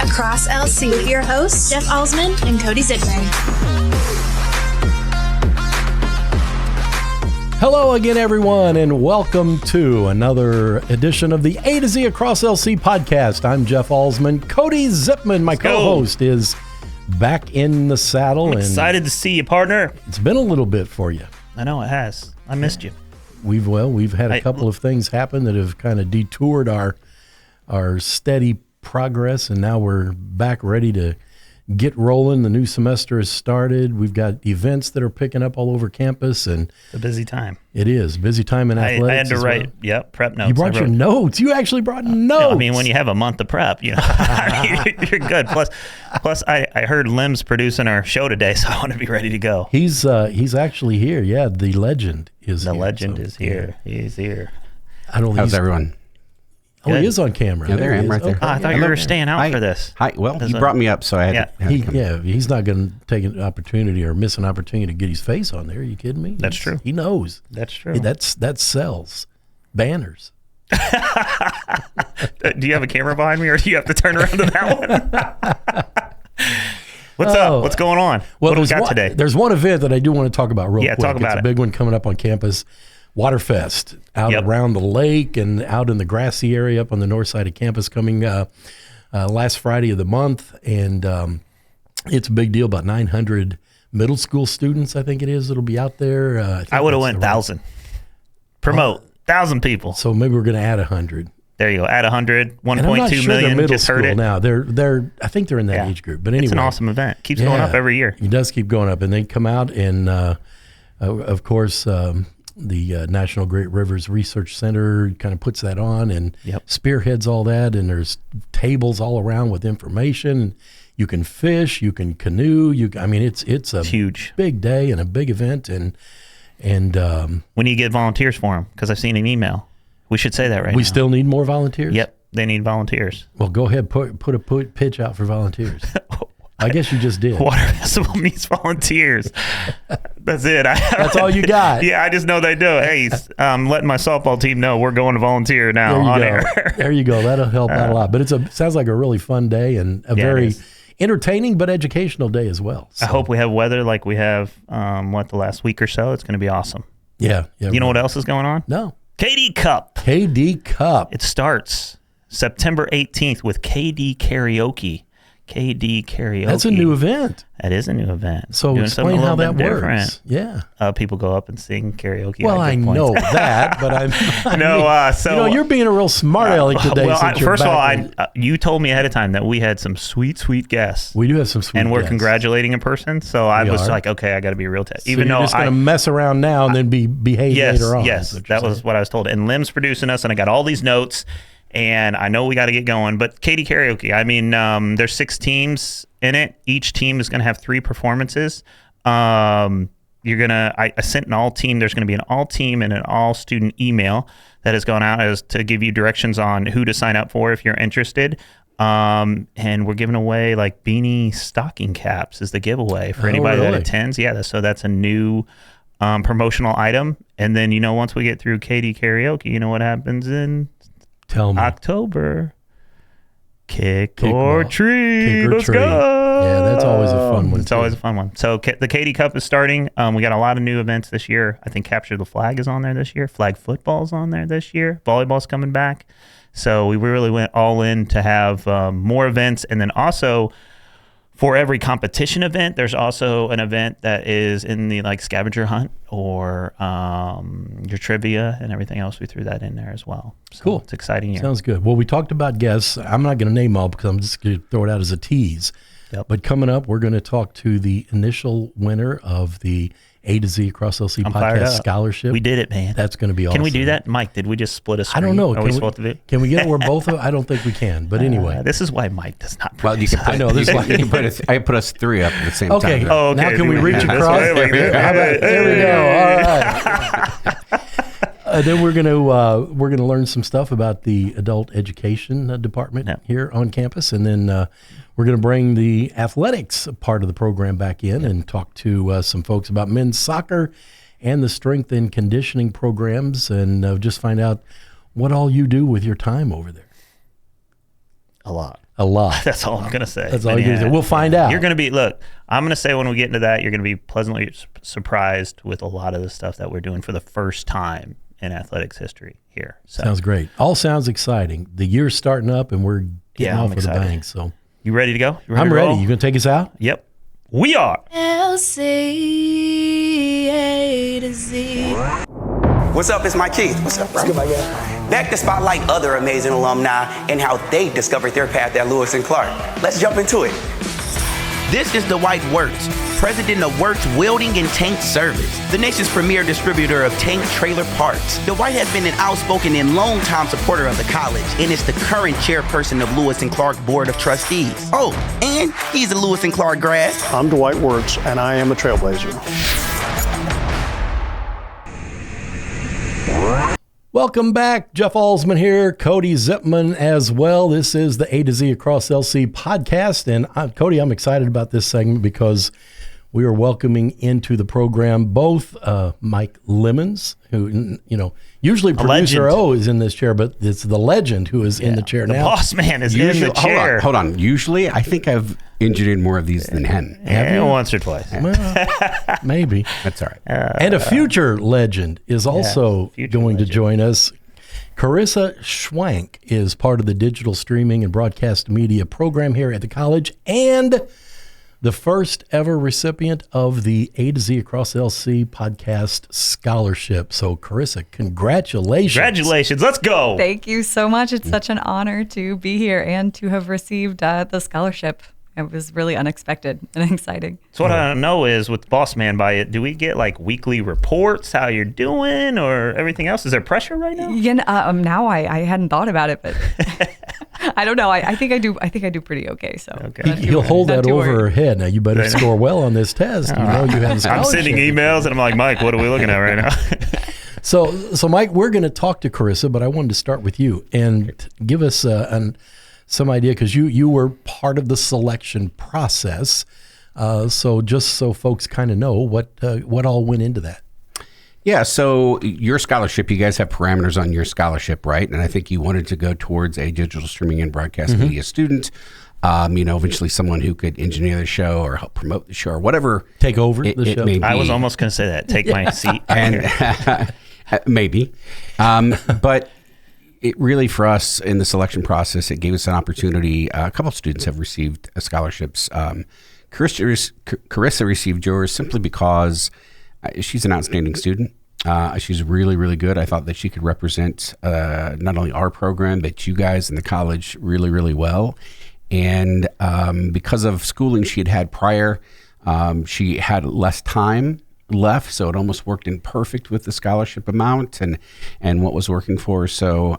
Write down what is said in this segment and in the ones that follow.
Across LC with your hosts, Jeff Alsman and Cody Zitman. Hello again, everyone, and welcome to another edition of the A to Z Across LC podcast. I'm Jeff Alsman. Cody Zitman, my co-host, is back in the saddle. I'm excited to see you, partner. It's been a little bit for you. I know it has. I missed you. We've had a couple of things happen that have kind of detoured our steady progress, and now we're back ready to get rolling. The new semester has started. We've got events that are picking up all over campus, and It's a busy time. it is busy time in athletics. I had to as write, well. prep notes. You brought your notes. You actually brought notes. I mean, when you have a month to prep, you're good. Plus, I heard Lim's producing our show today, so I want to be ready to go. He's actually here. Yeah, the legend is The here. legend So, is here. yeah. He's here. I don't. How's everyone? Oh, he is on camera. Yeah, there I am, he is. right there. Okay. Oh, I thought you were staying out for this. Hi. Well, you brought me up, so I had to come. He's not going to take an opportunity or miss an opportunity to get his face on there. Are you kidding me? That's true. He knows. That's true. That sells banners. Do you have a camera behind me, or do you have to turn around to that one? What's up? What's going on? Well, what do we got today? There's one event that I do want to talk about real quick. talk about it's it. a big one coming up on campus. Waterfest out Yep. around the lake and out in the grassy area up on the north side of campus coming last Friday of the month. And it's a big deal. About 900 middle school students, I think it is, that'll be out there. I would have went 1,000. Promote 1,000 people. So maybe we're going to add 100. There you go. Add 100, And I'm not 1.2 sure million. they're middle Just heard school it. now. They're I think they're in that Yeah. age group. But anyway, It's an awesome event. Keeps going up every year. It does keep going up, and they come out and, of course, the National Great Rivers Research Center kind of puts that on and spearheads all that. And there's tables all around with information. You can fish, you can canoe. It's a huge, big day and a big event. And we need to get volunteers for them because I've seen an email. We should say that right now. we still need more volunteers. Yep, they need volunteers. Well, go ahead, put a pitch out for volunteers. I guess you just did. Water Festival needs volunteers. That's it. That's all you got. Yeah, I just know they do. Hey, I'm letting my softball team know we're going to volunteer now on air. There you go. That'll help out a lot. But sounds like a really fun day and a very entertaining but educational day as well. So, I hope we have weather like we have the last week or so. It's going to be awesome. Yeah. You know what else is going on? No. KD Cup. KD Cup. It starts September 18th with KD Karaoke. KD Karaoke. That's a new event. That is a new event. So Doing explain how that works. Different. Yeah. People go up and sing karaoke. Well, I know that, but you're being a real smart aleck today. First of all, you told me ahead of time that we had some sweet guests. We do have some sweet and we're guests. congratulating a person. So I was like, okay, I got to be real. Even though you're just going to mess around now and then behave later on. Yes, that was what I was told. And Lim's producing us, and I got all these notes. And I know we got to get going, but KD Karaoke, there's 6 teams in it. Each team is going to have 3 performances. I sent an all team. There's going to be an all team and an all student email that has gone out as to give you directions on who to sign up for if you're interested. And we're giving away like beanie stocking caps is the giveaway for anybody that attends. Yeah, so that's a new promotional item. And then, once we get through KD Karaoke, you know what happens in Tell me. October. Kick or treat. Let's go. Yeah, that's always a fun one. It's always a fun one. So the KD Cup is starting. We got a lot of new events this year. I think Capture the Flag is on there this year. Flag football's on there this year. Volleyball's coming back. So we really went all in to have more events. And then also for every competition event, there's also an event that is in the scavenger hunt or your trivia and everything else. We threw that in there as well. So cool. It's exciting year. Sounds good. Well, we talked about guests. I'm not going to name all because I'm just going to throw it out as a tease. Yep. But coming up, we're going to talk to the initial winner of the A to Z Across LC Podcast Scholarship. We did it, man. That's going to be awesome. Can we do that? Mike, did we just split a screen? I don't know. Are we supposed to do? Can we get it where both of I don't think we can. But anyway. This is why Mike does not produce. Well, you can put, I know. This is why you can put I put us 3 up at the same okay. time. Oh, okay. Now can we reach across? There we go. All right. Then we're gonna learn some stuff about the adult education department here on campus, and then we're gonna bring the athletics part of the program back in and talk to some folks about men's soccer and the strength and conditioning programs, and just find out what all you do with your time over there. A lot. A lot. That's all I'm going to say. That's all you're going to say. We'll find out. You're going to be, look, I'm going to say when we get into that, you're going to be pleasantly surprised with a lot of the stuff that we're doing for the first time in athletics history here. So. Sounds great. All sounds exciting. The year's starting up and we're getting off with a bang. So, you ready to go? I'm ready. You going to take us out? Yep. We are. E3-A2Z. What's up? It's Mike Keith. What's up, bro? Good, my guy. Back to spotlight other amazing alumni and how they discovered their path at Lewis and Clark. Let's jump into it. This is Dwight Wirtz, president of Wirtz Welding and Tank Service, the nation's premier distributor of tank trailer parts. Dwight has been an outspoken and long-time supporter of the college and is the current chairperson of Lewis and Clark Board of Trustees. Oh, and he's a Lewis and Clark grad. I'm Dwight Wirtz, and I am a trailblazer. Welcome back. Jeff Alsman here, Cody Zipman as well. This is the A to Z Across LC podcast. And Cody, I'm excited about this segment because we are welcoming into the program both Mike Lemons, who, usually producer O is in this chair, but it's the legend who is in the chair now. The boss man is in the chair. Hold on. Usually, I think I've engineered more of these than him. Once or twice. Well, maybe. That's all right. And a future legend is also going to join us. Carissa Schwank is part of the digital streaming and broadcast media program here at the college and the first ever recipient of the A to Z Across LC podcast scholarship. So, Carissa, congratulations. Congratulations. Let's go. Thank you so much. It's such an honor to be here and to have received the scholarship. It was really unexpected and exciting. So what I don't know is with Boss Man by it, do we get like weekly reports, how you're doing or everything else? Is there pressure right now? Now I hadn't thought about it, but I don't know. I think I do pretty okay. So he'll hold that over her head. Now you better score well on this test. You have a scholarship. I'm sending emails and I'm like, Mike, what are we looking at right now? So Mike, we're going to talk to Carissa, but I wanted to start with you and give us some idea, because you were part of the selection process. So just so folks kind of know what all went into that. Yeah, so your scholarship, you guys have parameters on your scholarship, right? And I think you wanted to go towards a digital streaming and broadcast media student, eventually someone who could engineer the show or help promote the show or whatever. Take over the show. May be. I was almost going to say that. Take my seat. And maybe. But it really, for us in the selection process, it gave us an opportunity. A couple of students have received scholarships. Carissa received yours simply because she's an outstanding student. She's really, really good. I thought that she could represent not only our program, but you guys in the college really, really well. And because of schooling she had prior, she had less time left, so it almost worked in perfect with the scholarship amount and what was working for her. So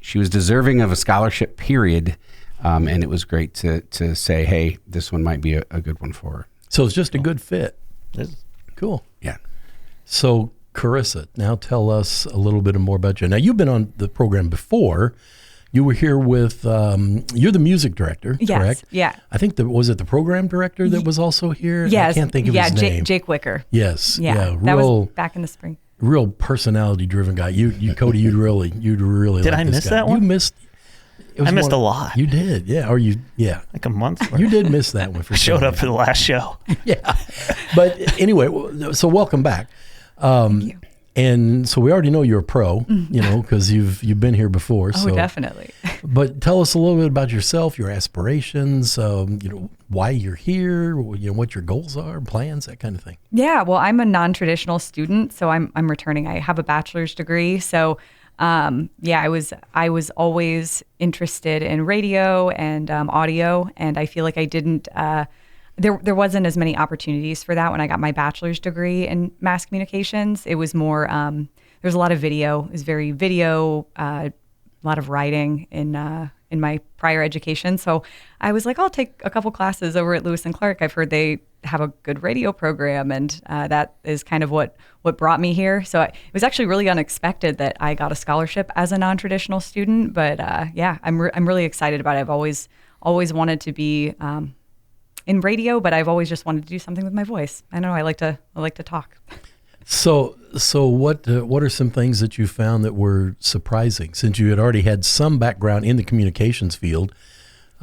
she was deserving of a scholarship, period. And it was great to say, hey, this one might be a good one for her. So it's just a good fit. Cool. Yeah. So Carissa, now tell us a little bit more about you. Now you've been on the program before. You were here with, you're the music director, correct? Yeah. I think was it the program director that was also here? Yes. I can't think of his name. Jake Wicker. Yes. Yeah. That was back in the spring. Real personality driven guy. You Cody, you'd really Did like I this miss guy. that one? You missed. I missed a lot. You did, yeah. Like a month. You did miss that one for sure. Showed up for the last show. Yeah. But anyway, so welcome back. Thank you. And so we already know you're a pro, because you've been here before. Oh, definitely. But tell us a little bit about yourself, your aspirations, why you're here, what your goals are, plans, that kind of thing. Yeah, well, I'm a non-traditional student, so I'm returning. I have a bachelor's degree, so I was always interested in radio and audio, and I feel like I didn't. There wasn't as many opportunities for that when I got my bachelor's degree in mass communications. It was more, there's a lot of video. It was very video, a lot of writing in my prior education. So I was like, I'll take a couple classes over at Lewis and Clark. I've heard they have a good radio program, and that is kind of what brought me here. So it was actually really unexpected that I got a scholarship as a non-traditional student. But I'm really excited about it. I've always wanted to be in radio, but I've always just wanted to do something with my voice. I don't know. I like to talk. So what are some things that you found that were surprising, since you had already had some background in the communications field?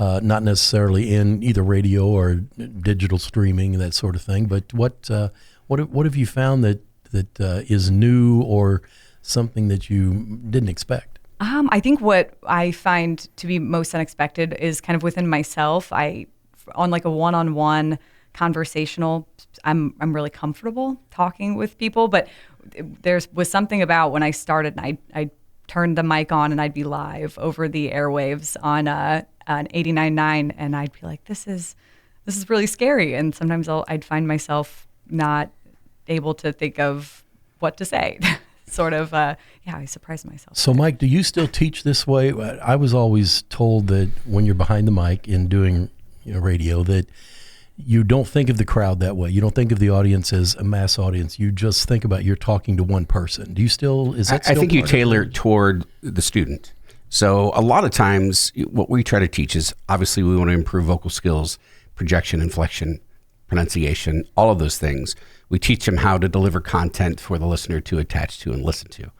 not necessarily in either radio or digital streaming, that sort of thing. But what have you found that is new or something that you didn't expect? I think what I find to be most unexpected is kind of within myself. On like a one-on-one conversational, I'm really comfortable talking with people, but there was something about when I started, and I turned the mic on and I'd be live over the airwaves on 89.9, and I'd be like, this is really scary. And sometimes I'd find myself not able to think of what to say. Sort of, I surprised myself. So, Mike, do you still teach this way? I was always told that when you're behind the mic and doing radio, that you don't think of the crowd that way. You don't think of the audience as a mass audience. You just think about you're talking to one person. Do you still? Is that? I think you tailor it toward the student. So a lot of times, what we try to teach is obviously we want to improve vocal skills, projection, inflection, pronunciation, all of those things. We teach them how to deliver content for the listener to attach to and listen to.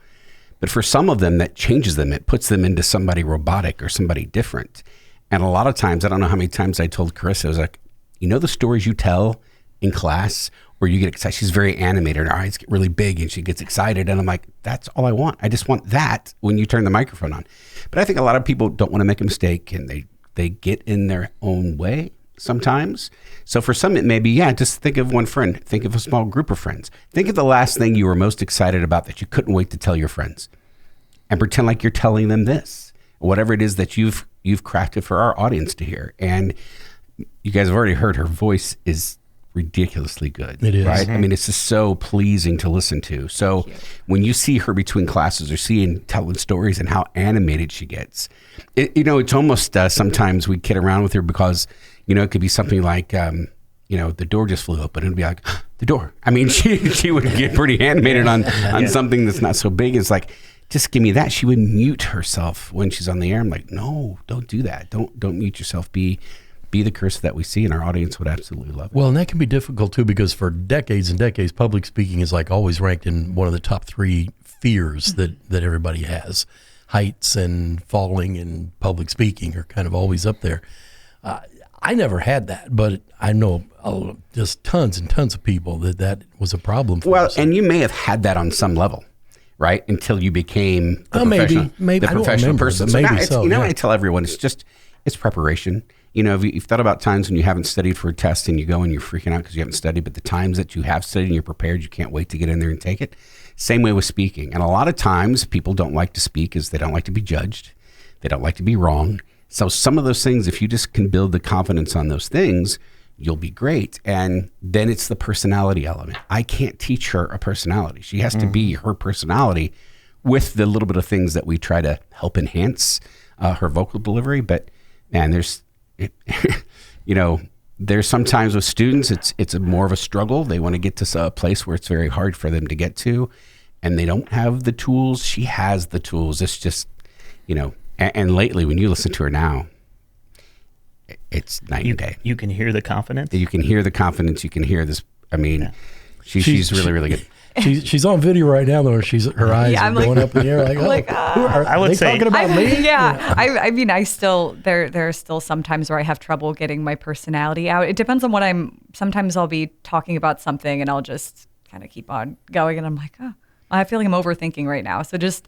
But for some of them, that changes them. It puts them into somebody robotic or somebody different. And a lot of times, I don't know how many times I told Carissa, I was like, the stories you tell in class where you get excited. She's very animated. Her eyes get really big and she gets excited. And I'm like, that's all I want. I just want that when you turn the microphone on. But I think a lot of people don't want to make a mistake, and they get in their own way sometimes. So for some, it may be, just think of one friend. Think of a small group of friends. Think of the last thing you were most excited about that you couldn't wait to tell your friends, and pretend like you're telling them this, whatever it is that you've crafted for our audience to hear. And you guys have already heard her voice is ridiculously good. It is. Right? I mean, it's just so pleasing to listen to. So when you see her between classes or telling stories and how animated she gets, it's almost sometimes we kid around with her because, it could be something like, the door just flew open, and it'd be like, the door. I mean, she would get pretty animated on something that's not so big. It's like, just give me that. She would mute herself when she's on the air. I'm like, no, don't do that. Don't mute yourself. Be the Carissa that we see, and our audience would absolutely love it. Well, and that can be difficult too, because for decades and decades, public speaking is like always ranked in one of the top 3 fears that everybody has. Heights and falling and public speaking are kind of always up there. I never had that, but I know just tons and tons of people that was a problem for. Well, us. And you may have had that on some level, right? Until you became the professional person. Maybe I tell everyone, it's preparation. You've thought about times when you haven't studied for a test and you go and you're freaking out because you haven't studied, but the times that you have studied and you're prepared, you can't wait to get in there and take it. Same way with speaking. And a lot of times people don't like to speak because they don't like to be judged. They don't like to be wrong. So some of those things, if you just can build the confidence on those things, you'll be great. And then it's the personality element. I can't teach her a personality. She has to be her personality with the little bit of things that we try to help enhance her vocal delivery. But man, there's sometimes with students, it's more of a struggle. They want to get to a place where it's very hard for them to get to, and they don't have the tools. She has the tools. It's just, and lately when you listen to her now, it's night and day. You can hear the confidence. You can hear the confidence. You can hear this. I mean, she's really, really good. She's on video right now, though. Her eyes are going up in the air like, I would say talking about me? Yeah. I mean, there are still some times where I have trouble getting my personality out. It depends on sometimes I'll be talking about something and I'll just kind of keep on going, and I'm like, I feel like I'm overthinking right now. So just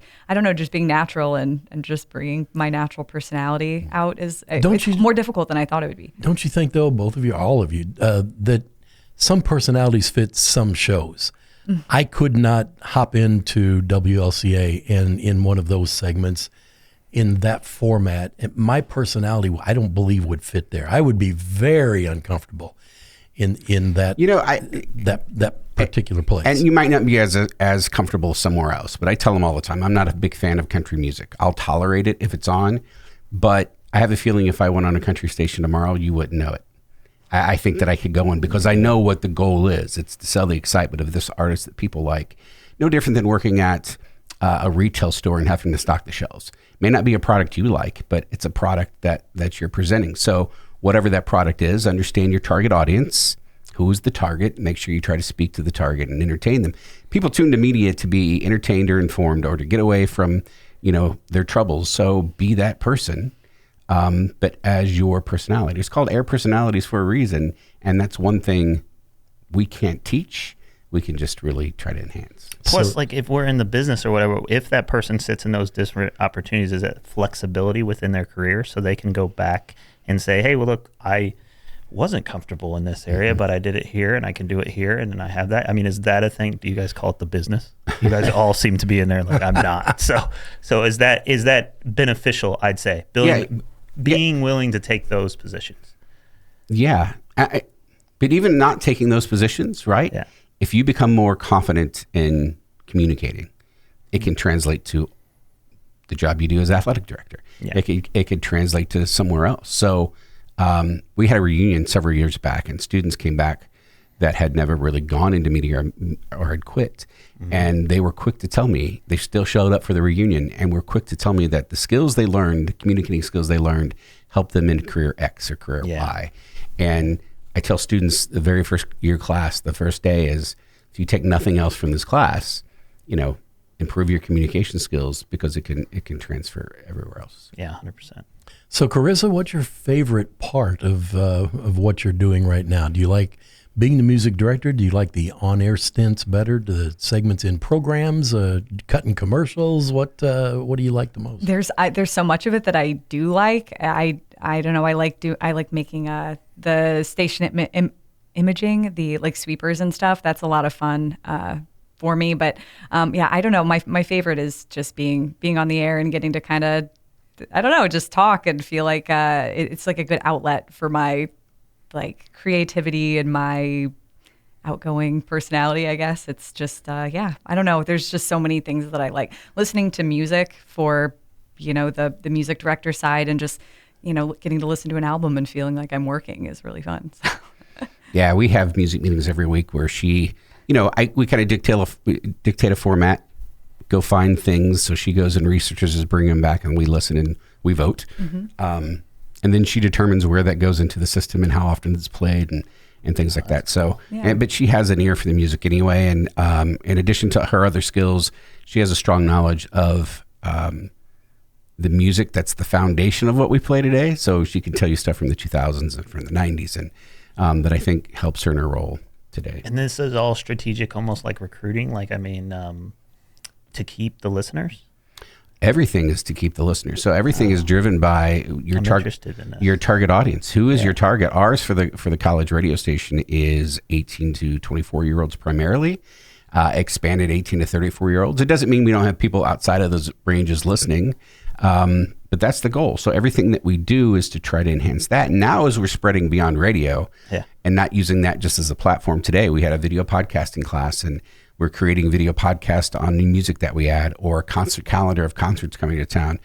being natural and just bringing my natural personality out it's more difficult than I thought it would be. Don't you think, though, both of you, all of you, that some personalities fit some shows? I could not hop into WLCA and in one of those segments in that format. My personality, I don't believe, would fit there. I would be very uncomfortable in that that particular place. And you might not be as comfortable somewhere else, but I tell them all the time, I'm not a big fan of country music. I'll tolerate it if it's on, but I have a feeling if I went on a country station tomorrow, you wouldn't know it. I think that I could go on because I know what the goal is. It's to sell the excitement of this artist that people like. No different than working at a retail store and having to stock the shelves. It may not be a product you like, but it's a product that you're presenting. So whatever that product is, understand your target audience. Who's the target? Make sure you try to speak to the target and entertain them. People tune to media to be entertained or informed or to get away from, their troubles. So be that person. but as your personality. It's called Air Personalities for a reason, and that's one thing we can't teach. We can just really try to enhance. Plus, like if we're in the business or whatever, if that person sits in those different opportunities, is that flexibility within their career so they can go back and say, hey, well, look, I wasn't comfortable in this area, but I did it here and I can do it here. And then I have that. I mean, is that a thing? Do you guys call it the business? You guys all seem to be in there like, I'm not. So is that beneficial, I'd say, being willing to take those positions? Yeah. But even not taking those positions, right? Yeah. If you become more confident in communicating, it can translate to the job you do as athletic director. Yeah. It could translate to somewhere else. So we had a reunion several years back, and students came back that had never really gone into media or had quit. Mm-hmm. And they were quick to tell me, they still showed up for the reunion and were quick to tell me that the skills they learned, the communicating skills they learned, helped them in career X or career Y. And I tell students the very first year class, the first day is, if you take nothing else from this class, improve your communication skills, because it can transfer everywhere else. Yeah, 100%. So Carissa, what's your favorite part of what you're doing right now? Do you like being the music director? Do you like the on-air stints better? The segments in programs, cutting commercials? What do you like the most? There's so much of it that I do like. I don't know. I like making the station imaging, the like sweepers and stuff. That's a lot of fun for me. But I don't know. My favorite is just being on the air and getting to kind of, I don't know, just talk and feel like it's like a good outlet for my like creativity and my outgoing personality, I guess. It's just, I don't know. There's just so many things that I like. Listening to music for, the music director side, and just, getting to listen to an album and feeling like I'm working is really fun. So. Yeah, we have music meetings every week where she, we kind of dictate a format, go find things. So she goes and researches, bring them back, and we listen and we vote. Mm-hmm. And then she determines where that goes into the system and how often it's played and things like that. So, but she has an ear for the music anyway. And in addition to her other skills, she has a strong knowledge of the music that's the foundation of what we play today. So she can tell you stuff from the 2000s and from the 90s, and that I think helps her in her role today. And this is all strategic, almost like recruiting, to keep the listeners? Everything is to keep the listeners. So everything is driven by your target audience. Who is your target? Ours for the college radio station is 18 to 24-year-olds primarily. Expanded 18 to 34-year-olds. It doesn't mean we don't have people outside of those ranges listening, but that's the goal. So everything that we do is to try to enhance that. Now, as we're spreading beyond radio and not using that just as a platform today, we had a video podcasting class, and we're creating video podcast on new music that we add, or a concert calendar of concerts coming to town.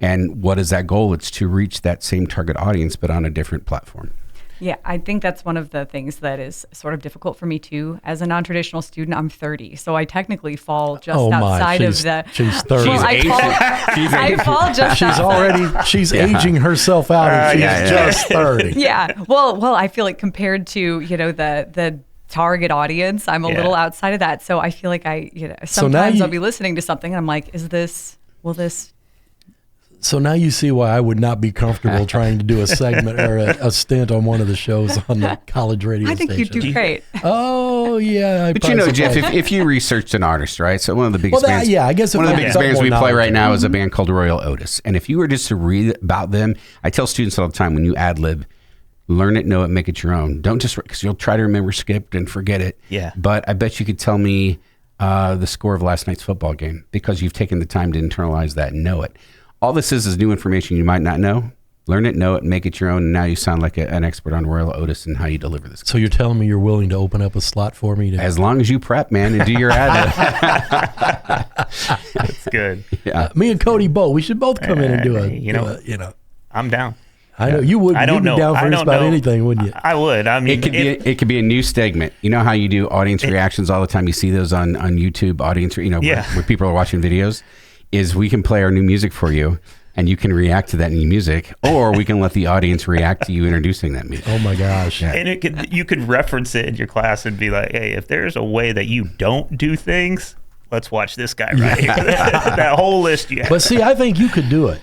And what is that goal? It's to reach that same target audience, but on a different platform. Yeah, I think that's one of the things that is sort of difficult for me too. As a non-traditional student, I'm 30, so I technically fall just outside of the. She's 30. Well, I fall just. She's aging herself out, and she's just 30. Yeah. Well, I feel like compared to the target audience, I'm a little outside of that. So I feel like sometimes I'll be listening to something and I'm like, will this? So now you see why I would not be comfortable trying to do a segment or a stint on one of the shows on the college radio station. I think you do great. Oh, yeah. But Jeff, if you researched an artist, right? So one of the biggest bands, I guess one of the biggest bands we play right now is a band called Royal Otis. And if you were just to read about them, I tell students all the time, when you ad-lib, learn it, know it, make it your own. Don't just, because you'll try to remember skipped and forget it. Yeah. But I bet you could tell me the score of last night's football game, because you've taken the time to internalize that and know it. All this is new information you might not know. Learn it, know it, make it your own, and now you sound like an expert on Royal Otis and how you deliver this. So you're telling me you're willing to open up a slot for me? As long as you prep, man, and do your ad. That's good. Yeah. Me and Cody both. We should both come in and do a. I'm down. I know you would. I don't You'd be know. down for just about anything, wouldn't you? I would. I mean, it could be a new segment. You know how you do audience reactions all the time? You see those on YouTube, audience, where people are watching videos. Is we can play our new music for you, and you can react to that new music, or we can let the audience react to you introducing that music. Oh my gosh! Yeah. And you could reference it in your class and be like, "Hey, if there's a way that you don't do things, let's watch this guy right here." That whole list you have. But see, I think you could do it.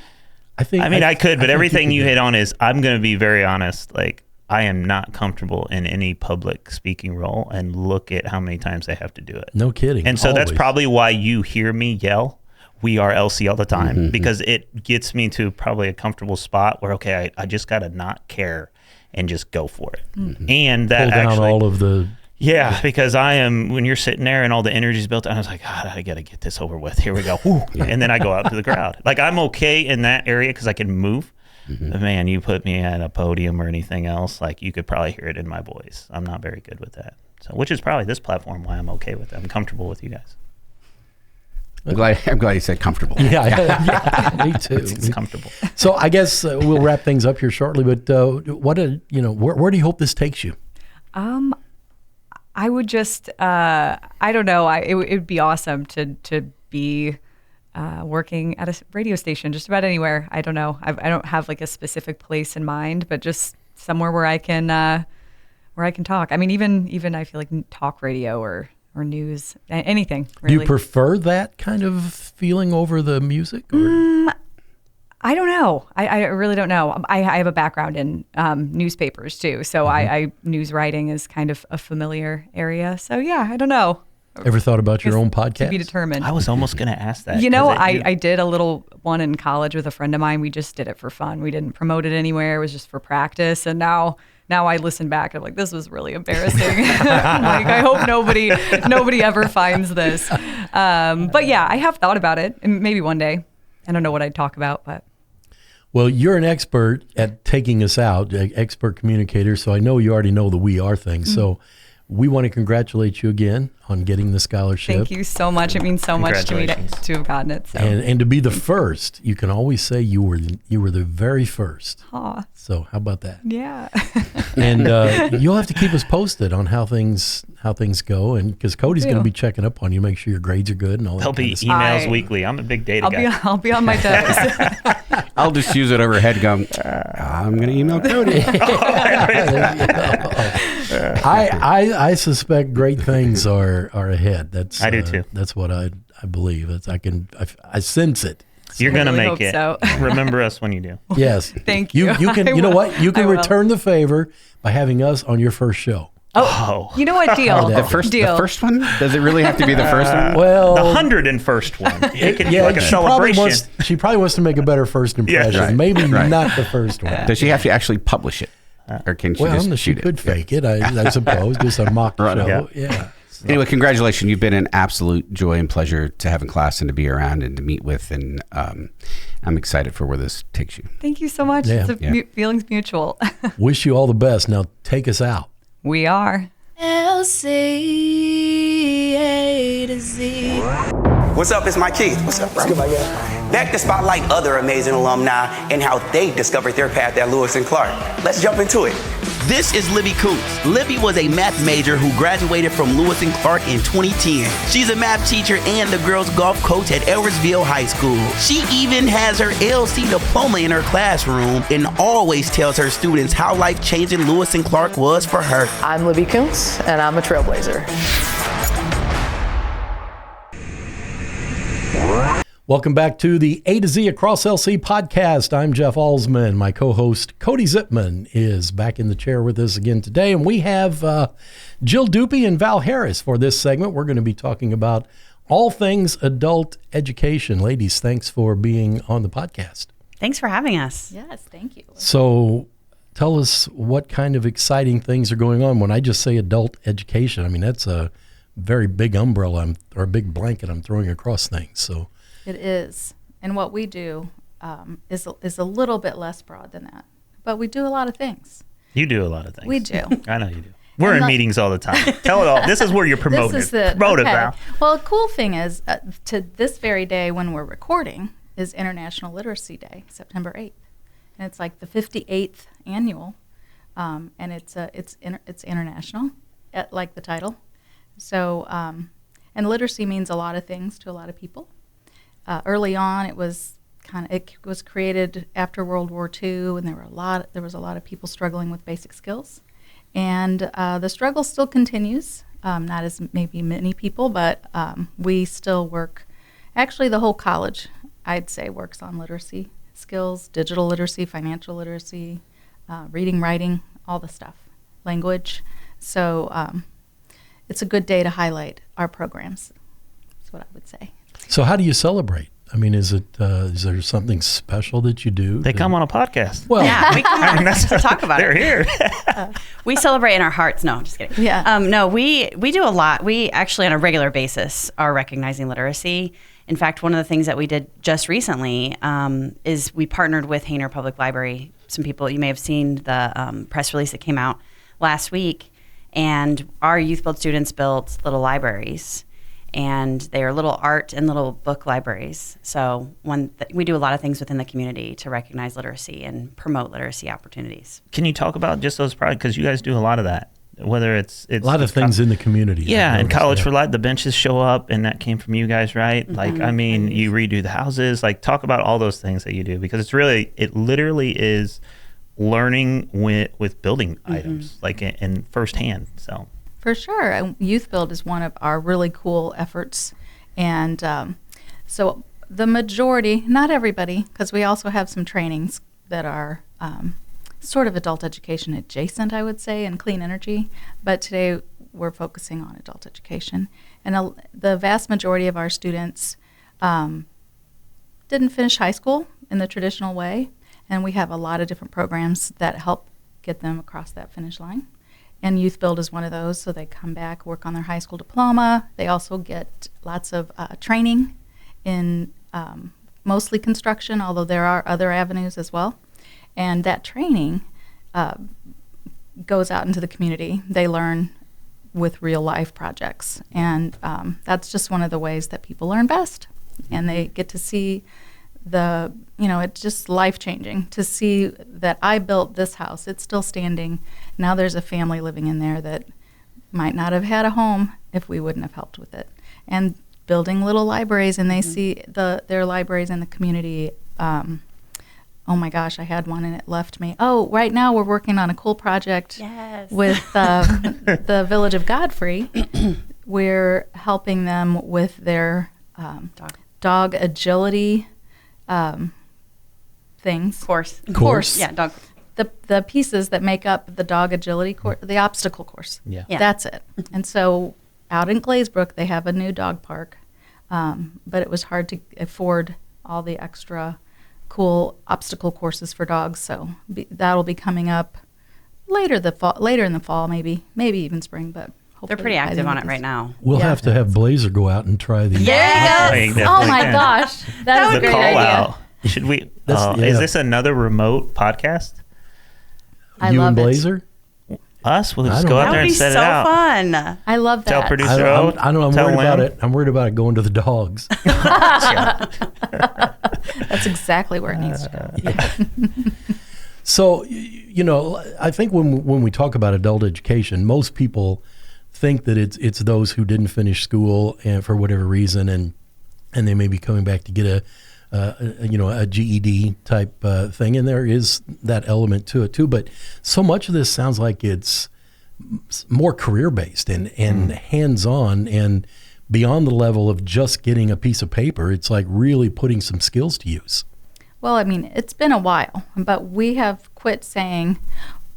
I could, but everything you hit on is, I'm going to be very honest. Like, I am not comfortable in any public speaking role, and look at how many times I have to do it. No kidding. And so Always. that's probably why you hear me yell, "We are LC" all the time, because it gets me to probably a comfortable spot where, okay, I just got to not care and just go for it. And that pull down actually, all of the. yeah, because when you're sitting there and all the energy's built up, I was like, God, I got to get this over with. Here we go. And then I go out to the crowd. Like, I'm okay in that area because I can move. But man, you put me at a podium or anything else, like, you could probably hear it in my voice. I'm not very good with that. So, which is probably this platform why I'm okay with it. I'm comfortable with you guys. I'm glad you said comfortable. Yeah, me too. It's comfortable. So I guess we'll wrap things up here shortly. But where do you hope this takes you? I would just, I don't know. It would be awesome to be working at a radio station, just about anywhere. I don't know. I don't have like a specific place in mind, but just somewhere where I can talk. I mean, even I feel like talk radio or news, anything. Really. Do you prefer that kind of feeling over the music? Or? I don't know. I really don't know. I have a background in newspapers too, so I news writing is kind of a familiar area. So yeah, I don't know. Ever thought about your own podcast? To be determined. I was almost going to ask that. I did a little one in college with a friend of mine. We just did it for fun. We didn't promote it anywhere. It was just for practice. And now I listen back. I'm like, this was really embarrassing. Like, I hope nobody ever finds this. But yeah, I have thought about it. And maybe one day. I don't know what I'd talk about, but. Well, you're an expert at taking us out, expert communicator. So I know you already know the "we are" thing. So we want to congratulate you again on getting the scholarship. Thank you so much. It means so much to me to have gotten it. So. And to be the first, you can always say you were the very first. Aw. So how about that? Yeah. And you'll have to keep us posted on how things go, and because Cody's going to be chechecking up on you, make sure your grades are good and all that. There'll be emails weekly. I'm a big data guy. I'll be on my toes. I'll just use it overhead going, I'm going to email Cody. I suspect great things are ahead. I do too. That's what I believe. I sense it. You're going to really make it. so. Remember us when you do. Yes. Thank you. You can. You know what? You can return the favor by having us on your first show. Oh. You know what? Deal. The first one? Does it really have to be the first one? Well, the 101st one. It can be like a celebration. She probably wants to make a better first impression. right, Maybe not the first one. Does she have to actually publish it? Or can she just she shoot could it? fake it, I suppose. Just a mock show. Yeah. So. Anyway, congratulations. You've been an absolute joy and pleasure to have in class and to be around and to meet with. And I'm excited for where this takes you. Thank you so much. Yeah. It's feelings mutual. Wish you all the best. Now take us out. We are. LC A to Z. What's up? It's my kid. What's up, bro? Back to spotlight other amazing alumni and how they discovered their path at Lewis and Clark. Let's jump into it. This is Libby Coots. Libby was a math major who graduated from Lewis and Clark in 2010. She's a math teacher and the girls golf coach at Edwardsville High School. She even has her LC diploma in her classroom and always tells her students how life-changing Lewis and Clark was for her. I'm Libby Coots, and I'm a trailblazer. Welcome back to the A to Z Across LC podcast. I'm Jeff Alsman. My co-host Cody Zipman is back in the chair with us again today. And we have Jill Dupy and Val Harris for this segment. We're going to be talking about all things adult education. Ladies, thanks for being on the podcast. Thanks for having us. Yes, thank you. So tell us what kind of exciting things are going on. When I just say adult education, I mean, that's a very big umbrella or a big blanket I'm throwing across things. So it is. And what we do is a little bit less broad than that. But we do a lot of things. You do a lot of things. We do. I know you do. We're in meetings all the time. Tell it all. This is where you're promoting it. Promote it, Val. Well, the cool thing is, to this very day when we're recording is International Literacy Day, September 8th. And it's like the 58th annual. And it's international, like the title. So, and literacy means a lot of things to a lot of people. Early on, it was created after World War II, and there was a lot of people struggling with basic skills, and the struggle still continues. Not as maybe many people, but we still work. Actually, the whole college, I'd say, works on literacy skills, digital literacy, financial literacy, reading, writing, all the stuff, language. So it's a good day to highlight our programs. That's what I would say. So how do you celebrate? I mean, is there something special that you do? They come on a podcast. Well, Yeah, we come to talk about They're it. here. We celebrate in our hearts. No, I'm just kidding. Yeah. No, we do a lot. We actually, on a regular basis, are recognizing literacy. In fact, one of the things that we did just recently is we partnered with Hainer Public Library. Some people, you may have seen the press release that came out last week. And our Youth Build students built little libraries. And they are little art and little book libraries. So we do a lot of things within the community to recognize literacy and promote literacy opportunities. Can you talk about just those projects? Because you guys do a lot of that. Whether it's a lot of things in the community. Yeah, and College for Life, the benches show up, and that came from you guys, right? Mm-hmm. Like, I mean, you redo the houses. Like, talk about all those things that you do, because it literally is learning with building items, like in firsthand. So. For sure. Youth Build is one of our really cool efforts. And so the majority, not everybody, because we also have some trainings that are sort of adult education adjacent, I would say, and clean energy. But today we're focusing on adult education. And the vast majority of our students didn't finish high school in the traditional way. And we have a lot of different programs that help get them across that finish line. And Youth Build is one of those, so they come back, work on their high school diploma. They also get lots of training in mostly construction, although there are other avenues as well. And that training goes out into the community. They learn with real life projects. And that's just one of the ways that people learn best. And they get to see it's just life-changing to see that I built this house. It's still standing. Now there's a family living in there that might not have had a home if we wouldn't have helped with it. And building little libraries, and they see their libraries in the community. Oh my gosh, I had one and it left me. Oh, right now we're working on a cool project with the Village of Godfrey. We're helping them with their dog agility things. Course. Yeah, dog. The pieces that make up the dog agility course, the obstacle course. Yeah. That's it. And so out in Glazebrook, they have a new dog park, but it was hard to afford all the extra cool obstacle courses for dogs. So that'll be coming up later in the fall, maybe even spring, but they're pretty active on it right now. We'll have to have Blazer go out and try these. Yes! Oh my gosh. That's a great idea. Out. Should we? Is this another remote podcast? I you love and Blazer? Us? We'll just go out there and set it out. That would be so fun. I love that. Tell producer I'm worried about it. I'm worried about it going to the dogs. That's exactly where it needs to go. So, I think when we talk about adult education, most people think that it's those who didn't finish school and for whatever reason, and they may be coming back to get a GED type thing, and there is that element to it too. But so much of this sounds like it's more career based and hands on and beyond the level of just getting a piece of paper. It's like really putting some skills to use. Well, I mean, it's been a while, but we have quit saying,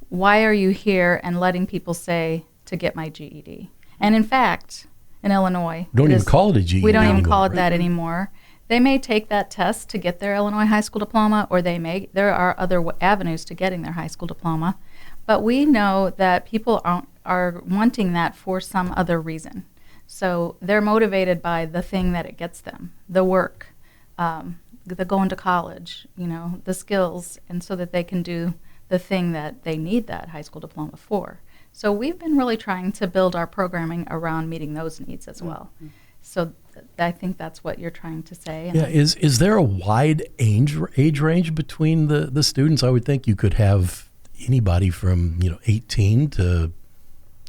"Why are you here?" and letting people say, "To get my GED." And in fact, in Illinois, don't even call it a GED. We don't even call it right? that anymore. They may take that test to get their Illinois high school diploma, or there are other avenues to getting their high school diploma. But we know that people are wanting that for some other reason. So they're motivated by the thing that it gets them, the work, the going to college, the skills, and so that they can do the thing that they need that high school diploma for. So we've been really trying to build our programming around meeting those needs as well. Mm-hmm. So I think that's what you're trying to say. Yeah, is there a wide age range between the students? I would think you could have anybody from 18 to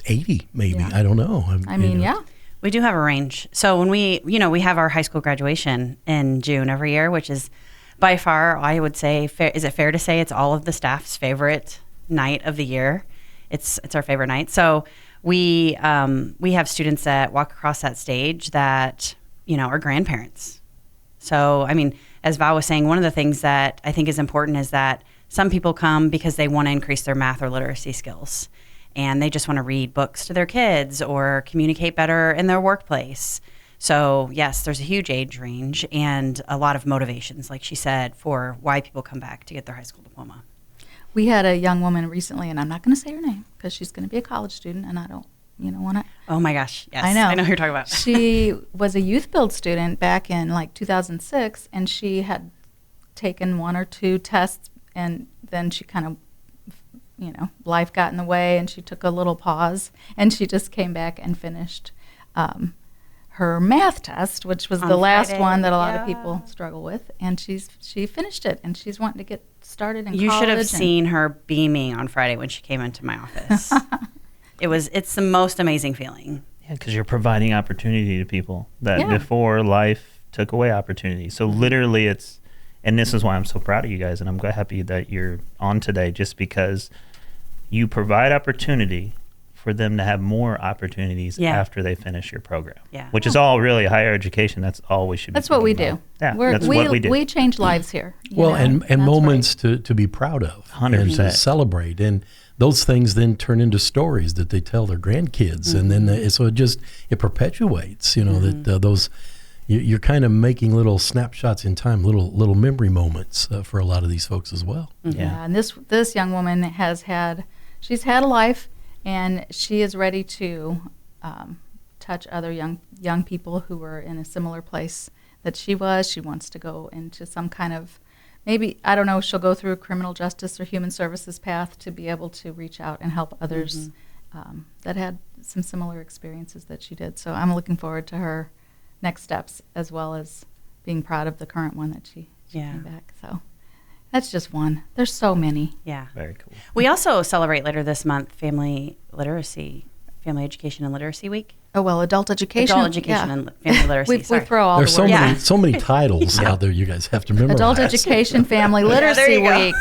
80, maybe. Yeah. I don't know. I mean, yeah. We do have a range. So when we have our high school graduation in June every year, which is by far, I would say, is it fair to say it's all of the staff's favorite night of the year? It's our favorite night. So we have students that walk across that stage that are grandparents. So I mean, as Val was saying, one of the things that I think is important is that some people come because they want to increase their math or literacy skills, and they just want to read books to their kids or communicate better in their workplace. So yes, there's a huge age range and a lot of motivations, like she said, for why people come back to get their high school diploma. We had a young woman recently, and I'm not going to say her name because she's going to be a college student, and I don't, want to. Oh my gosh, yes. I know who you're talking about. She was a youth build student back in like 2006, and she had taken 1 or 2 tests, and then she kind of, life got in the way, and she took a little pause, and she just came back and finished her math test, which was the last Friday. one that a lot of people struggle with, and she finished it, and she's wanting to get started in college. You should have seen her beaming on Friday when she came into my office. It's the most amazing feeling. Yeah, because you're providing opportunity to people that before life took away opportunity. So literally and this is why I'm so proud of you guys, and I'm happy that you're on today, just because you provide opportunity for them to have more opportunities after they finish your program. Yeah. Which is all really higher education. That's all we should be That's what we do. about. Yeah, that's what we do. We change lives here. And moments to be proud of 100%. and to celebrate. And those things then turn into stories that they tell their grandkids. And then so it perpetuates, that those, you're kind of making little snapshots in time, little memory moments for a lot of these folks as well. Yeah, and this young woman she's had a life, and she is ready to touch other young people who were in a similar place that she was. She wants to go into some kind of, maybe, I don't know, she'll go through a criminal justice or human services path to be able to reach out and help others that had some similar experiences that she did. So I'm looking forward to her next steps, as well as being proud of the current one that she came back. So that's just one. There's so many. Yeah. Very cool. We also celebrate later this month Family Education and Literacy Week. Oh, well, adult education. And family literacy. We throw all There's the words. so many titles out there you guys have to memorize. Adult Education, Family Literacy there you go. Week.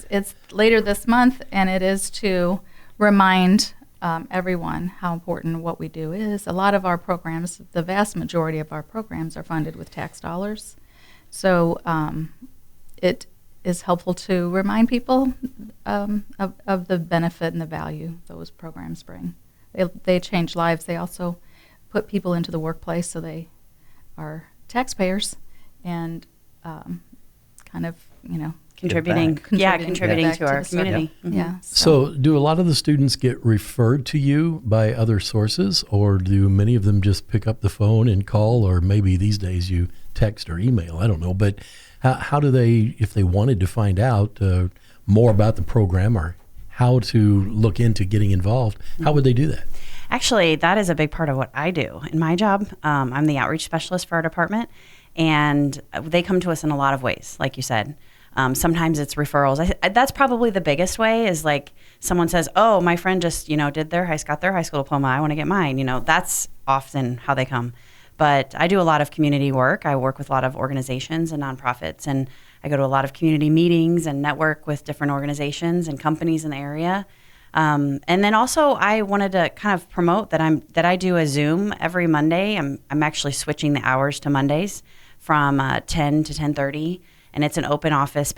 It's later this month, and it is to remind everyone how important what we do is. A lot of our programs, the vast majority of our programs, are funded with tax dollars. So it is helpful to remind people of the benefit and the value those programs bring. They change lives. They also put people into the workplace, so they are taxpayers and kind of, contributing to our community. Yeah. So do a lot of the students get referred to you by other sources, or do many of them just pick up the phone and call, or maybe these days you text or email? I don't know. But how do they, if they wanted to find out more about the program or how to look into getting involved, how would they do that? Actually, that is a big part of what I do in my job. I'm the outreach specialist for our department, and they come to us in a lot of ways, like you said. Sometimes it's referrals. That's probably the biggest way, is like someone says, oh, my friend just, got their high school diploma. I want to get mine. That's often how they come. But I do a lot of community work. I work with a lot of organizations and nonprofits, and I go to a lot of community meetings and network with different organizations and companies in the area. And then also I wanted to kind of promote that I do a Zoom every Monday. I'm actually switching the hours to Mondays from 10 to 10:30. And it's an open office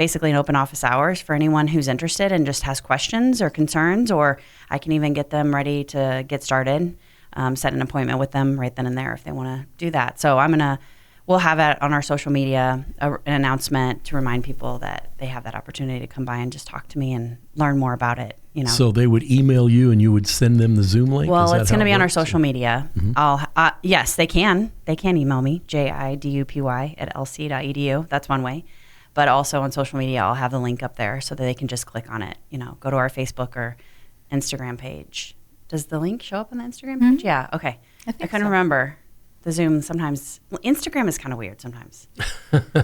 hours for anyone who's interested and just has questions or concerns, or I can even get them ready to get started, set an appointment with them right then and there if they want to do that. So we'll have that on our social media, an announcement to remind people that they have that opportunity to come by and just talk to me and learn more about it. So they would email you and you would send them the Zoom link? Well, it's going to be on our social media. Mm-hmm. Yes, they can. They can email me, jidupy@lc.edu. That's one way. But also on social media, I'll have the link up there so that they can just click on it. Go to our Facebook or Instagram page. Does the link show up on the Instagram page? Mm-hmm. Yeah, okay. I couldn't remember. The Zoom sometimes, Instagram is kind of weird sometimes.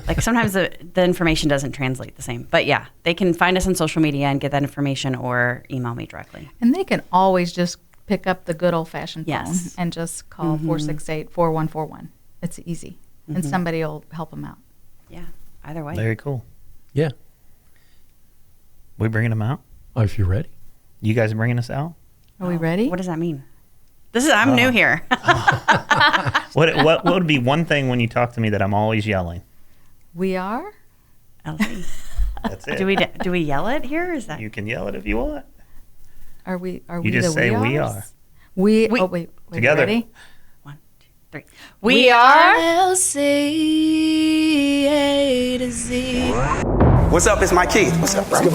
Like sometimes the information doesn't translate the same. But yeah, they can find us on social media and get that information, or email me directly. And they can always just pick up the good old-fashioned phone and just call 468-4141. It's easy. And somebody will help them out. Yeah, either way. Very cool. Yeah. We bringing them out? Oh, if you're ready. You guys bringing us out? Are we ready? What does that mean? I'm new here. What would be one thing when you talk to me that I'm always yelling? We are? LC. That's it. Do we yell it here? Is that You can yell it if you want. Are we You just the say we we are? are. We oh wait, Together. Ready? 1, 2, 3. We are LC-A2Z. What's up? It's my Keith. What's up, bro?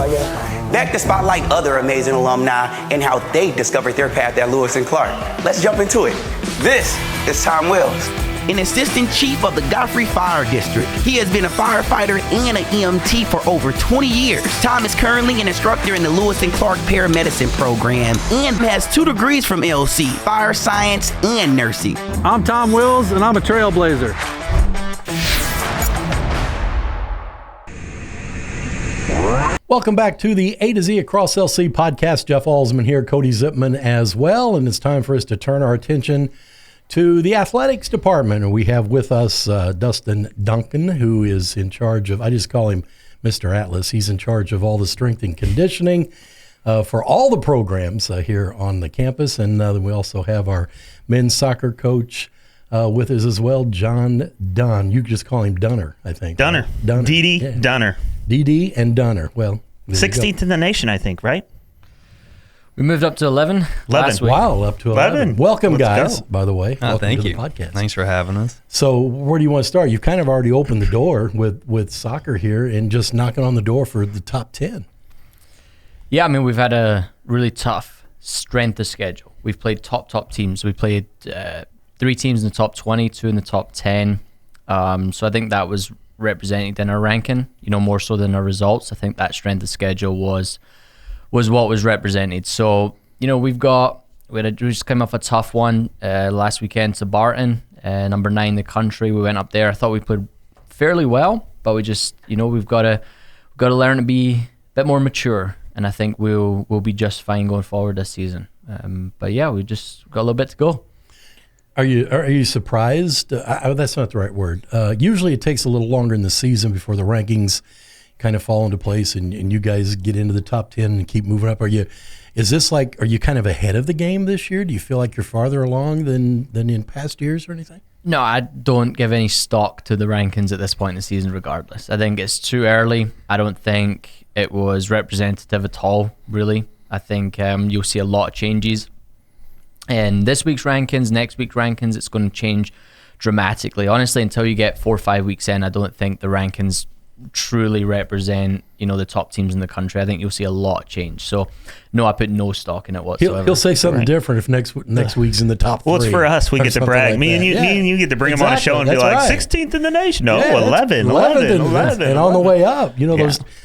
Back to spotlight other amazing alumni and how they discovered their path at Lewis and Clark. Let's jump into it. This is Tom Wells, an assistant chief of the Godfrey Fire District. He has been a firefighter and an EMT for over 20 years. Tom is currently an instructor in the Lewis and Clark Paramedicine program and has 2 degrees from LC, fire science and nursing. I'm Tom Wills, and I'm a trailblazer. Welcome back to the A to Z Across LC podcast. Jeff Alsman here, Cody Zipman as well. And it's time for us to turn our attention to the athletics department. And we have with us Dustin Duncan, who is in charge of, I just call him Mr. Atlas. He's in charge of all the strength and conditioning for all the programs here on the campus. And then we also have our men's soccer coach with us as well, John Dunn. You just call him Dunner, I think. Dunner. Dunner. DD Yeah. Dunner. DD and Dunner. Well, 16th in the nation, I think, right? We moved up to 11 last week. Wow, up to 11. Welcome, Let's guys, go. by the way. Welcome thank to you. the podcast. Thanks for having us. So where do you want to start? You've kind of already opened the door with soccer here and just knocking on the door for the top 10. Yeah, I mean, we've had a really tough strength of schedule. We've played top teams. We played 3 teams in the top 20, 2 in the top 10. So I think that was represented in our ranking, more so than our results. I think that strength of schedule was what was represented. So, we just came off a tough one last weekend to Barton, number 9 in the country. We went up there. I thought we played fairly well, but we just, we've got to learn to be a bit more mature, and I think we'll be just fine going forward this season. But yeah, we just got a little bit to go. Are you surprised? That's not the right word. Usually it takes a little longer in the season before the rankings kind of fall into place and you guys get into the top 10 and keep moving up. Are you kind of ahead of the game this year? Do you feel like you're farther along than in past years or anything? No, I don't give any stock to the rankings at this point in the season regardless. I think it's too early. I don't think it was representative at all, really. I think you'll see a lot of changes. And this week's rankings, next week's rankings, it's going to change dramatically. Honestly, until you get 4 or 5 weeks in, I don't think the rankings truly represent, the top teams in the country. I think you'll see a lot change. So, no, I put no stock in it whatsoever. He'll say something different if next week's in the top 3. Well, it's for us. We get to brag. Like me and you get to bring them on a show and be like, right. 16th in the nation. No, 11. And on the way up,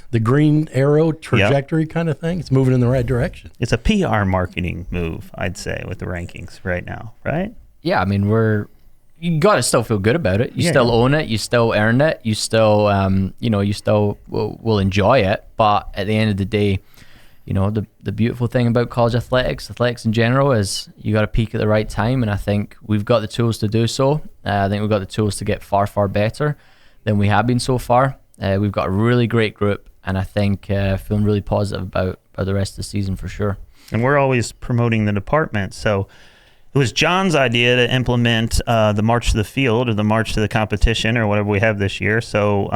the green arrow trajectory kind of thing. It's moving in the right direction. It's a PR marketing move, I'd say, with the rankings right now, right? Yeah, I mean, you got to still feel good about it. You still own it. You still earn it. You still, you still will enjoy it. But at the end of the day, the beautiful thing about college athletics in general, is you got to peak at the right time. And I think we've got the tools to do so. I think we've got the tools to get far, far better than we have been so far. We've got a really great group, and I think feeling really positive about the rest of the season for sure. And we're always promoting the department. So it was John's idea to implement the March to the Field or the March to the Competition or whatever we have this year. So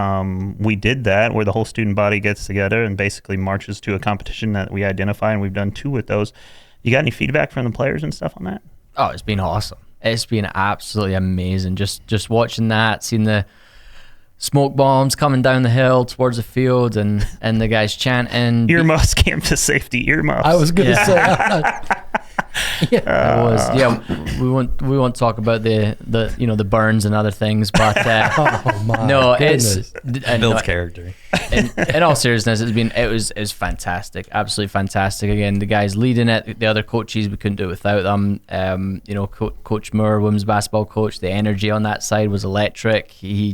we did that, where the whole student body gets together and basically marches to a competition that we identify, and we've done 2 with those. You got any feedback from the players and stuff on that? Oh, it's been awesome. It's been absolutely amazing. Just watching that, seeing the smoke bombs coming down the hill towards the field and the guys chanting. Earmuffs, campus safety earmuffs. I was going to say. It was. Yeah, we won't talk about the burns and other things, but oh my no, goodness. it's builds character. In all seriousness, it was fantastic, absolutely fantastic. Again, the guys leading it, the other coaches, we couldn't do it without them. Coach Moore, women's basketball coach, the energy on that side was electric. He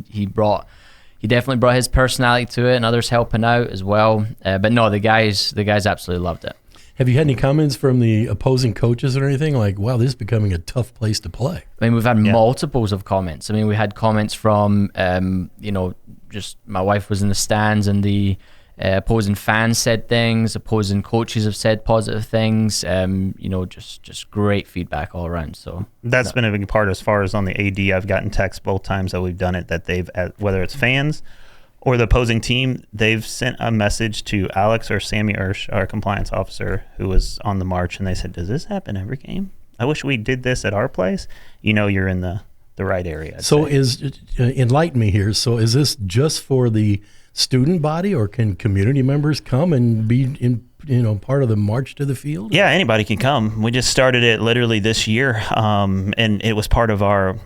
definitely brought his personality to it, and others helping out as well. But no, the guys absolutely loved it. Have you had any comments from the opposing coaches or anything like, wow, this is becoming a tough place to play? I mean, we've had multiples of comments. I mean, we had comments from, just my wife was in the stands and the opposing fans said things, opposing coaches have said positive things, just great feedback all around. So that's been a big part as far as on the AD. I've gotten texts both times that we've done it that they've, whether it's fans or the opposing team, they've sent a message to Alex or Sammy Ersch, our compliance officer, who was on the march, and they said, does this happen every game? I wish we did this at our place. You're in the right area. So enlighten me here. So is this just for the student body, or can community members come and be part of the march to the field? Yeah, anybody can come. We just started it literally this year, and it was part of our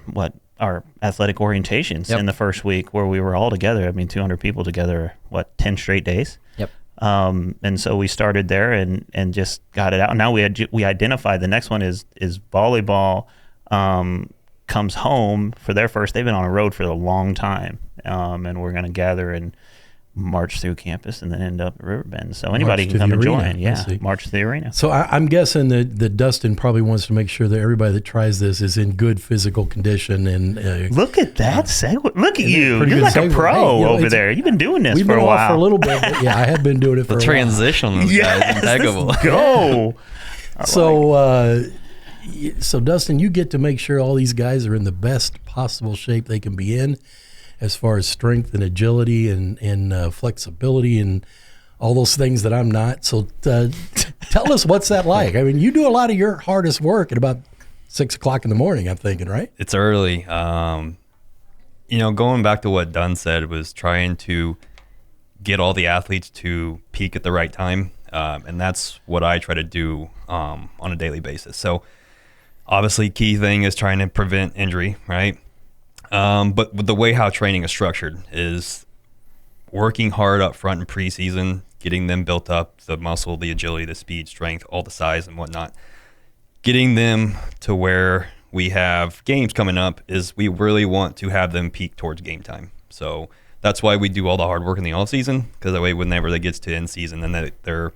athletic orientations in the first week, where we were all together. 200 people together, 10 straight days. Yep. And so we started there and just got it out. Now we identified the next one is volleyball comes home for their first. They've been on a road for a long time, and we're going to gather and march through campus and then end up at Riverbend. So anybody can come and join. Yeah, march to the arena. So I'm guessing that Dustin probably wants to make sure that everybody that tries this is in good physical condition. And look at that segue. Look at you. You're like a pro over there. You've been doing this for a while. We've been off for a little bit. But I have been doing it for a while. The transition was impeccable. Let's go. So Dustin, you get to make sure all these guys are in the best possible shape they can be in, as far as strength and agility and flexibility and all those things that I'm not. So tell us, what's that like? You do a lot of your hardest work at about 6 o'clock in the morning, I'm thinking, right? It's early. Going back to what Dunn said, was trying to get all the athletes to peak at the right time. And that's what I try to do on a daily basis. So obviously key thing is trying to prevent injury, right? But the way how training is structured is working hard up front in preseason, getting them built up, the muscle, the agility, the speed, strength, all the size and whatnot. Getting them to where we have games coming up is we really want to have them peak towards game time. So that's why we do all the hard work in the off season, because that way whenever they gets to end season, then they're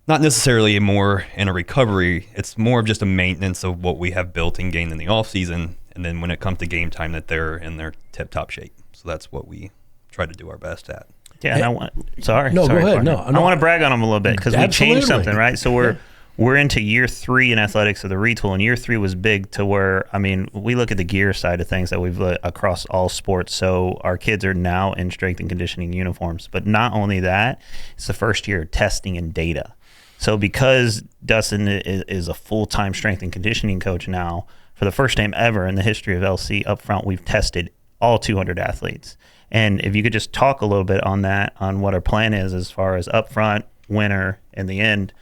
not necessarily more in a recovery. It's more of just a maintenance of what we have built and gained in the off season. And then when it comes to game time, that they're in their tip-top shape. So that's what we try to do our best at. Yeah, and go ahead. I want to brag on them a little bit, because we changed something, right? So we're into year 3 in athletics of the retool, and year 3 was big to where, we look at the gear side of things that we've across all sports. So our kids are now in strength and conditioning uniforms. But not only that, it's the first year of testing and data. So because Dustin is a full-time strength and conditioning coach now, for the first time ever in the history of LC up front, we've tested all 200 athletes. And if you could just talk a little bit on that, on what our plan is as far as up front, winter, and the end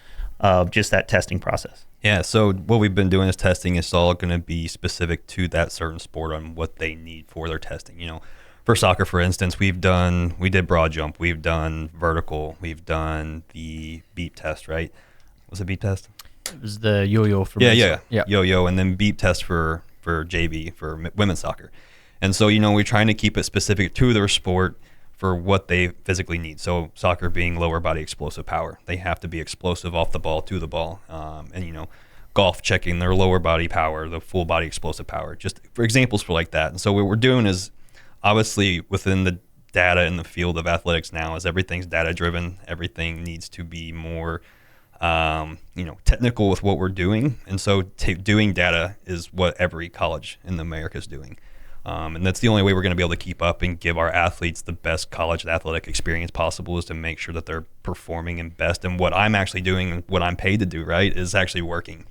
of just that testing process. Yeah, so what we've been doing is testing. It's all going to be specific to that certain sport on what they need for their testing. For soccer, for instance, we did broad jump, we've done vertical, we've done the beep test, right? Was it beep test? It was the yo-yo for yeah. Yo-yo, and then beep test for JV, for women's soccer. And so, we're trying to keep it specific to their sport for what they physically need. So soccer being lower body explosive power. They have to be explosive off the ball, to the ball. And golf checking their lower body power, the full body explosive power, just for examples for like that. And so what we're doing is, obviously within the data in the field of athletics now, is everything's data driven. Everything needs to be more technical with what we're doing. And so doing data is what every college in America is doing. And that's the only way we're going to be able to keep up and give our athletes the best college athletic experience possible, is to make sure that they're performing and best. And what I'm actually doing, and what I'm paid to do, right, is actually working.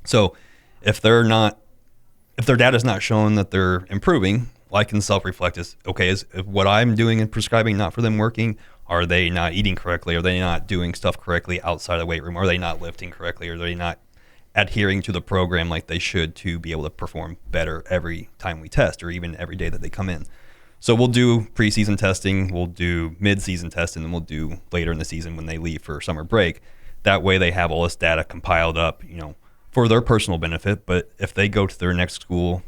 So if their data is not showing that they're improving, well, I can self-reflect as, okay, is what I'm doing and prescribing not for them working? Are they not eating correctly? Are they not doing stuff correctly outside of the weight room? Are they not lifting correctly? Are they not adhering to the program like they should to be able to perform better every time we test, or even every day that they come in? So we'll do preseason testing, we'll do mid-season testing, and we'll do later in the season when they leave for summer break. That way they have all this data compiled up, for their personal benefit. But if they go to their next school,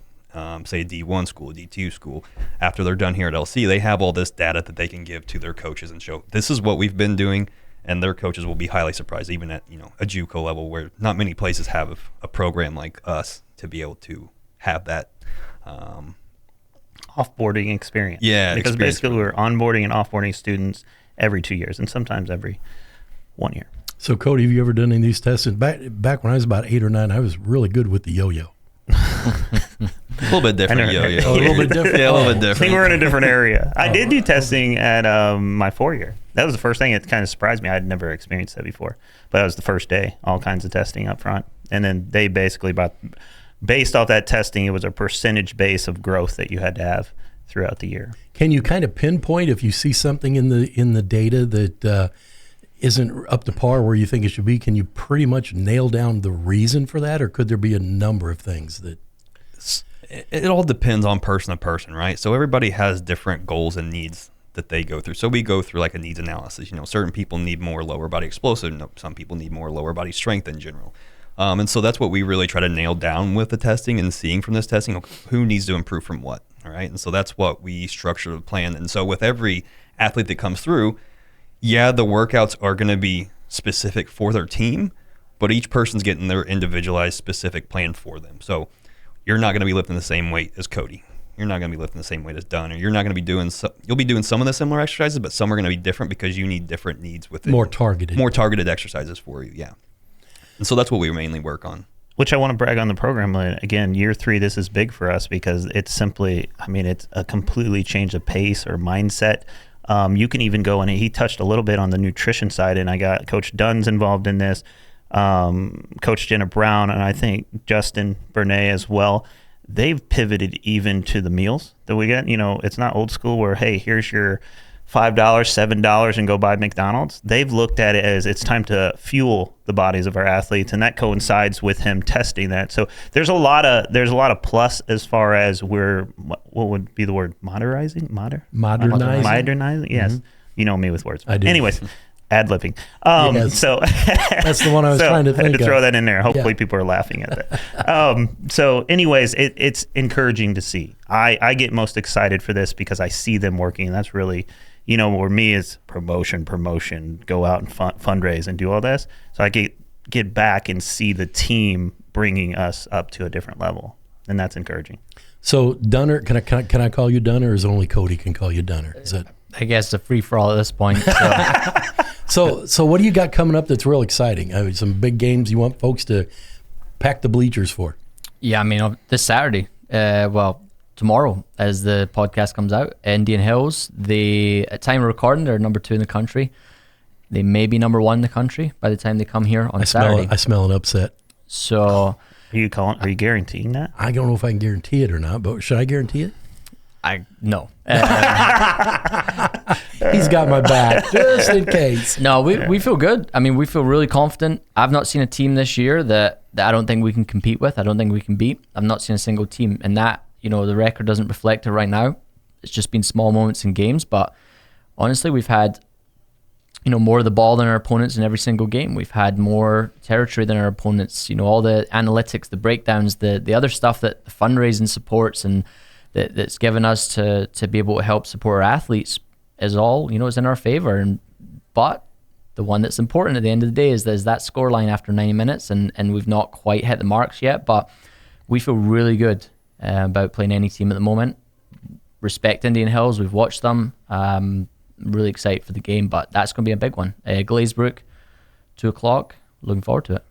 say a D1 school, a D2 school, after they're done here at LC, they have all this data that they can give to their coaches and show, this is what we've been doing. And their coaches will be highly surprised, even at a JUCO level, where not many places have a program like us to be able to have that offboarding experience. Yeah, because basically we're onboarding and offboarding students every 2 years, and sometimes every 1 year. So Cody, have you ever done any of these tests? Back when I was about 8 or 9, I was really good with the yo-yo. A little bit different, a little bit different. Yeah, a little bit different. I think we're in a different area. I did do testing at my 4-year. That was the first thing. It kind of surprised me. I'd never experienced that before. But that was the first day, all kinds of testing up front. And then they basically, based off that testing, it was a percentage base of growth that you had to have throughout the year. Can you kind of pinpoint if you see something in the data that isn't up to par where you think it should be? Can you pretty much nail down the reason for that, or could there be a number of things that? It all depends on person to person, right? So everybody has different goals and needs that they go through. So we go through like a needs analysis. Certain people need more lower body explosive. Some people need more lower body strength in general. And so that's what we really try to nail down with the testing and seeing from this testing, who needs to improve from what, all right? And so that's what we structure the plan. And so with every athlete that comes through, yeah, the workouts are going to be specific for their team, but each person's getting their individualized specific plan for them. So you're not going to be lifting the same weight as Cody. You're not going to be lifting the same weight as Dunn, or you're not going to be doing you'll be doing some of the similar exercises, but some are going to be different because you need different needs with it. More targeted exercises for you, yeah. And so that's what we mainly work on. Which I want to brag on the program. Again, year 3, this is big for us because it's simply, it's a completely change of pace or mindset. You can even go in, and he touched a little bit on the nutrition side, and I got Coach Dunn's involved in this, Coach Jenna Brown, and I think Justin Bernay as well. They've pivoted even to the meals that we get. It's not old school where, hey, here's your $5, $7 and go buy McDonald's. They've looked at it as it's time to fuel the bodies of our athletes, and that coincides with him testing that. So there's a lot of plus as far as what would be the word, modernizing? Yes. Mm-hmm. You know me with words. I do. Anyways, ad-libbing. Yes. So that's the one I was trying to think I had to of. throw that in there. Hopefully people are laughing at that. So anyways, it's encouraging to see. I get most excited for this because I see them working, and that's really, where me is promotion, go out and fundraise and do all this. So I get back and see the team bringing us up to a different level, and that's encouraging. So Dunner, can I call you Dunner, or is only Cody can call you Dunner? Is that? I guess a free for all at this point. So what do you got coming up that's real exciting? Some big games you want folks to pack the bleachers for? Yeah, this Saturday, tomorrow as the podcast comes out, Indian Hills, at time of recording, they're number 2 in the country. They may be number 1 in the country by the time they come here on Saturday. I smell an upset. So are you guaranteeing that? I don't know if I can guarantee it or not, but should I guarantee it? No. He's got my back, just in case. No, we feel good. We feel really confident. I've not seen a team this year that I don't think we can compete with. I don't think we can beat. I've not seen a single team. And that, the record doesn't reflect it right now. It's just been small moments in games. But honestly, we've had, more of the ball than our opponents in every single game. We've had more territory than our opponents. All the analytics, the breakdowns, the other stuff that the fundraising supports and that's given us to be able to help support our athletes is all, is in our favor. But the one that's important at the end of the day is that scoreline after 90 minutes, and we've not quite hit the marks yet, but we feel really good about playing any team at the moment. Respect Indian Hills, we've watched them. Really excited for the game, but that's going to be a big one. Glazebrook, 2:00. Looking forward to it.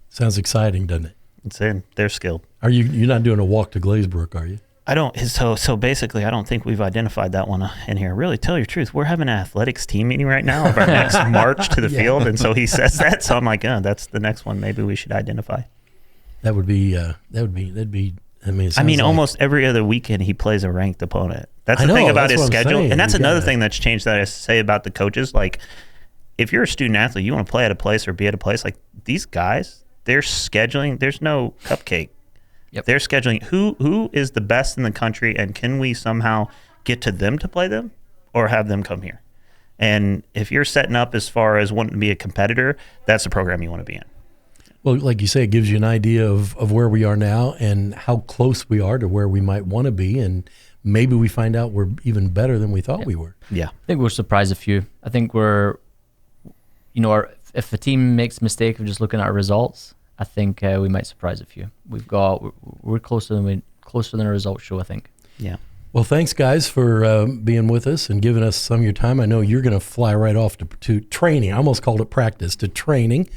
Sounds exciting, doesn't it? It's in. They're skilled. You're not doing a walk to Glazebrook, are you? I don't. So basically, I don't think we've identified that one in here. Really, tell you the truth, we're having an athletics team meeting right now of our next march to the field, and so he says that. So I'm like, that's the next one. Maybe we should identify. That'd be. Almost every other weekend he plays a ranked opponent. That's the thing about his schedule, and that's another thing that's changed that I say about the coaches. Like, if you're a student athlete, you want to play at a place or be at a place. Like these guys, they're scheduling. There's no cupcake. Yep. They're scheduling who is the best in the country, and can we somehow get to them to play them or have them come here? And if you're setting up as far as wanting to be a competitor, that's the program you want to be in. Well, like you say, it gives you an idea of where we are now and how close we are to where we might want to be, and maybe we find out we're even better than we thought we were. Yeah. I think we'll surprise a few. I think if a team makes a mistake of just looking at our results, I think we might surprise a few. We're closer than our results show, I think. Yeah. Well, thanks, guys, for being with us and giving us some of your time. I know you're going to fly right off to training. I almost called it practice, to training.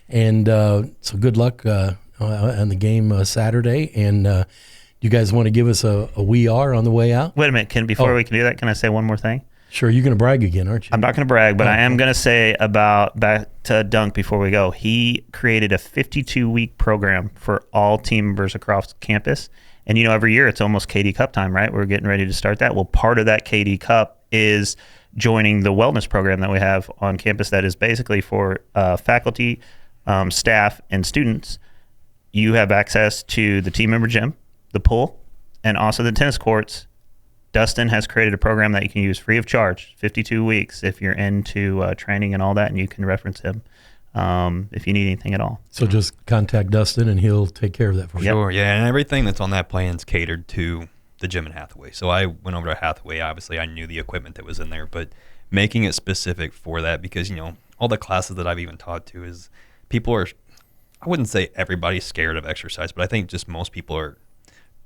And so good luck on the game Saturday. And you guys want to give us a we are on the way out? Wait a minute. Before we can do that, can I say one more thing? Sure. You're going to brag again, aren't you? I'm not going to brag, but I am going to say back to Dunk before we go. He created a 52-week program for all team members across campus. And, every year it's almost KD Cup time, right? We're getting ready to start that. Well, part of that KD Cup is joining the wellness program that we have on campus that is basically for faculty, staff, and students. You have access to the team member gym, the pool, and also the tennis courts. Dustin has created a program that you can use free of charge, 52 weeks, if you're into training and all that, and you can reference him if you need anything at all. So just contact Dustin, and he'll take care of that for you. Sure, yeah, and everything that's on that plan is catered to the gym in Hathaway. So I went over to Hathaway. Obviously, I knew the equipment that was in there, but making it specific for that because, all the classes that I've even taught to is people are, I wouldn't say everybody's scared of exercise, but I think just most people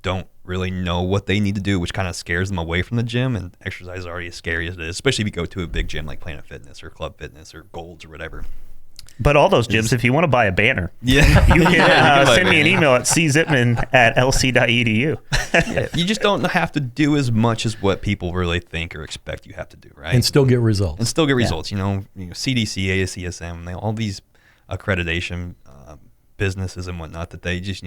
don't really know what they need to do, which kind of scares them away from the gym. And exercise is already as scary as it is, especially if you go to a big gym like Planet Fitness or Club Fitness or Gold's or whatever. But all those gyms, if you want to buy a banner, you can send me an email at czipman@lc.edu. You just don't have to do as much as what people really think or expect you have to do, right? And still get results. CDC, ASCSM, all these accreditation businesses and whatnot that they just,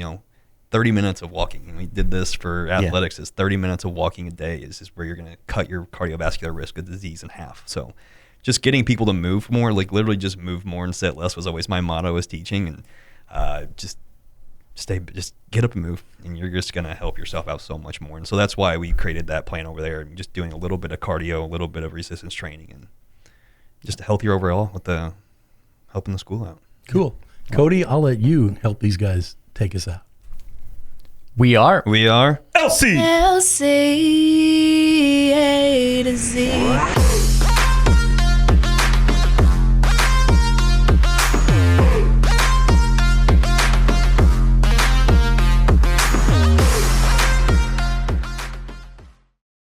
30 minutes of walking. And we did this for athletics. Is 30 minutes of walking a day is where you're going to cut your cardiovascular risk of disease in half. So just getting people to move more, like literally just move more and sit less was always my motto as teaching. And just get up and move, and you're just going to help yourself out so much more. And so that's why we created that plan over there, and just doing a little bit of cardio, a little bit of resistance training, and just healthier overall with helping the school out. Cool. Cody, I'll let you help these guys take us out. We are LC LC-A2Z.